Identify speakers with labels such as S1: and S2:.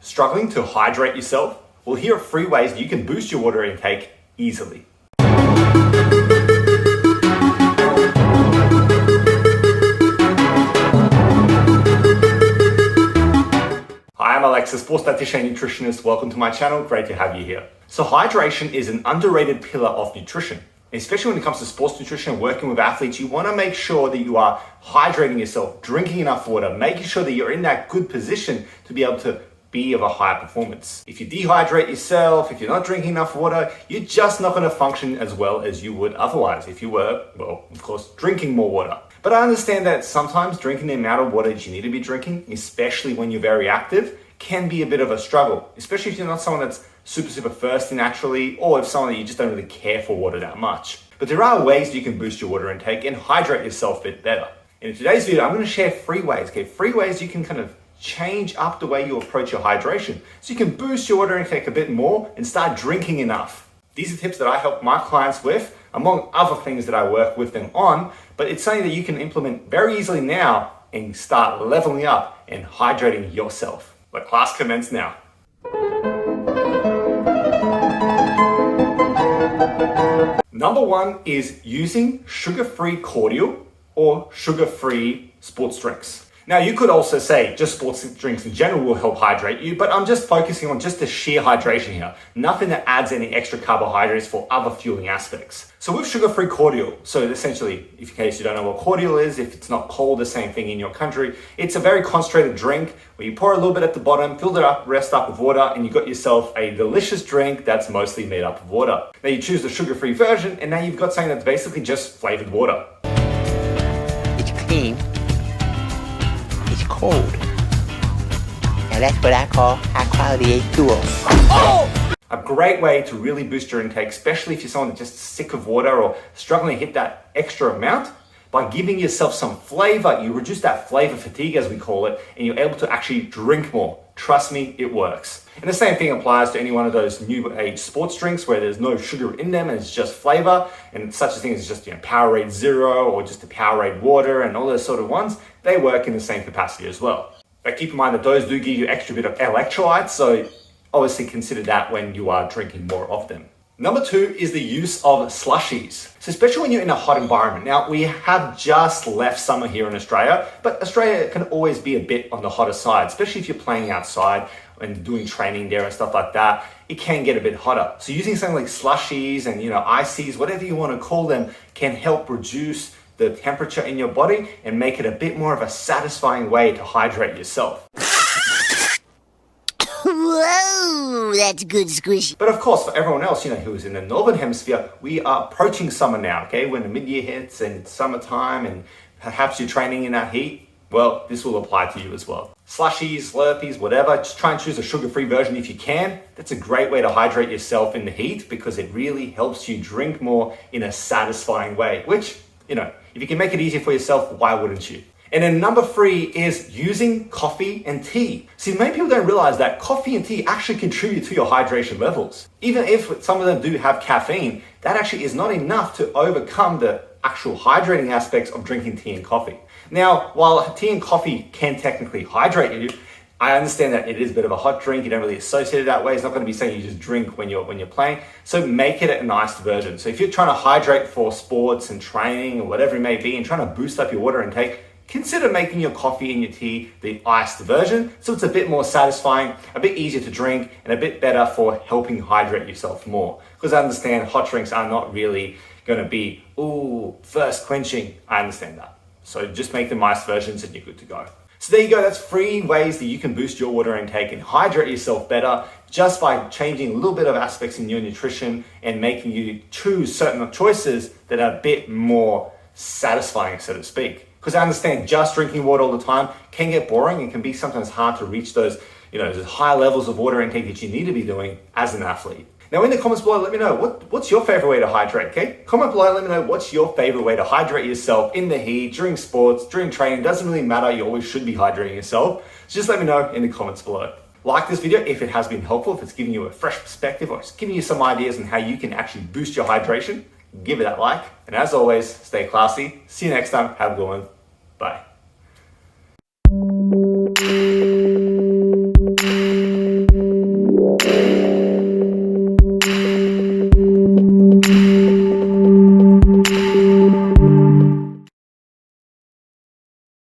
S1: Struggling to hydrate yourself? Well, here are 3 ways you can boost your water intake easily. Hi, I'm Alex, a sports dietitian and nutritionist. Welcome to my channel. Great to have you here. So hydration is an underrated pillar of nutrition. Especially when it comes to sports nutrition and working with athletes, you want to make sure that you are hydrating yourself, drinking enough water, making sure that you're in that good position to be able to be of a high performance. If you dehydrate yourself, if you're not drinking enough water, you're just not going to function as well as you would otherwise if you were, well, of course, drinking more water. But I understand that sometimes drinking the amount of water that you need to be drinking, especially when you're very active, can be a bit of a struggle, especially if you're not someone that's super thirsty naturally, or if someone that you just don't really care for water that much. But there are ways you can boost your water intake and hydrate yourself a bit better. In today's video, I'm going to share 3 ways, okay? 3 ways you can kind of change up the way you approach your hydration so you can boost your water intake a bit more and start drinking enough. These are tips that I help my clients with, among other things that I work with them on, but it's something that you can implement very easily now and start leveling up and hydrating yourself. Let class commence now. Number 1 is using sugar-free cordial or sugar-free sports drinks. Now, you could also say just sports drinks in general will help hydrate you, but I'm just focusing on just the sheer hydration here. Nothing that adds any extra carbohydrates for other fueling aspects. So with sugar-free cordial, so essentially, if in case you don't know what cordial is, if it's not called the same thing in your country, it's a very concentrated drink where you pour a little bit at the bottom, fill it up, rest up with water, and you got yourself a delicious drink that's mostly made up of water. Now you choose the sugar-free version, and now you've got something that's basically just flavored water.
S2: It's clean. It's cold. Now that's what I call high quality H2O. Oh!
S1: A great way to really boost your intake, especially if you're someone that's just sick of water or struggling to hit that extra amount, by giving yourself some flavor. You reduce that flavor fatigue, as we call it, and you're able to actually drink more. Trust me, it works. And the same thing applies to any one of those new age sports drinks where there's no sugar in them and it's just flavor, and such a thing as just Powerade Zero or just a Powerade water and all those sort of ones. They work in the same capacity as well. But keep in mind that those do give you extra bit of electrolytes, so obviously consider that when you are drinking more of them. Number 2 is the use of slushies. So especially when you're in a hot environment. Now, we have just left summer here in Australia, but Australia can always be a bit on the hotter side, especially if you're playing outside and doing training there and stuff like that. It can get a bit hotter. So using something like slushies and ices, whatever you want to call them, can help reduce the temperature in your body and make it a bit more of a satisfying way to hydrate yourself.
S2: Whoa, that's good squishy.
S1: But of course, for everyone else, who's in the Northern Hemisphere, we are approaching summer now, okay? When the mid-year hits and it's summertime and perhaps you're training in that heat, well, this will apply to you as well. Slushies, Slurpees, whatever, just try and choose a sugar-free version if you can. That's a great way to hydrate yourself in the heat because it really helps you drink more in a satisfying way, which, if you can make it easier for yourself, why wouldn't you? And then number 3 is using coffee and tea. See, many people don't realize that coffee and tea actually contribute to your hydration levels. Even if some of them do have caffeine, that actually is not enough to overcome the actual hydrating aspects of drinking tea and coffee. Now, while tea and coffee can technically hydrate you, I understand that it is a bit of a hot drink. You don't really associate it that way. It's not going to be something you just drink when you're playing. So make it a nice version. So if you're trying to hydrate for sports and training or whatever it may be and trying to boost up your water intake, consider making your coffee and your tea the iced version so it's a bit more satisfying, a bit easier to drink, and a bit better for helping hydrate yourself more. Because I understand hot drinks are not really going to be, thirst quenching. I understand that. So just make them iced versions and you're good to go. So there you go, that's 3 ways that you can boost your water intake and hydrate yourself better just by changing a little bit of aspects in your nutrition and making you choose certain choices that are a bit more satisfying, so to speak. Because I understand just drinking water all the time can get boring and can be sometimes hard to reach those, those high levels of water intake that you need to be doing as an athlete. Now in the comments below, let me know, what's your favorite way to hydrate, okay? Comment below, let me know what's your favorite way to hydrate yourself in the heat, during sports, during training. It doesn't really matter, you always should be hydrating yourself. So just let me know in the comments below. Like this video if it has been helpful, if it's giving you a fresh perspective or it's giving you some ideas on how you can actually boost your hydration. Give it that like. And as always, stay classy. See you next time. Have a good one. Bye.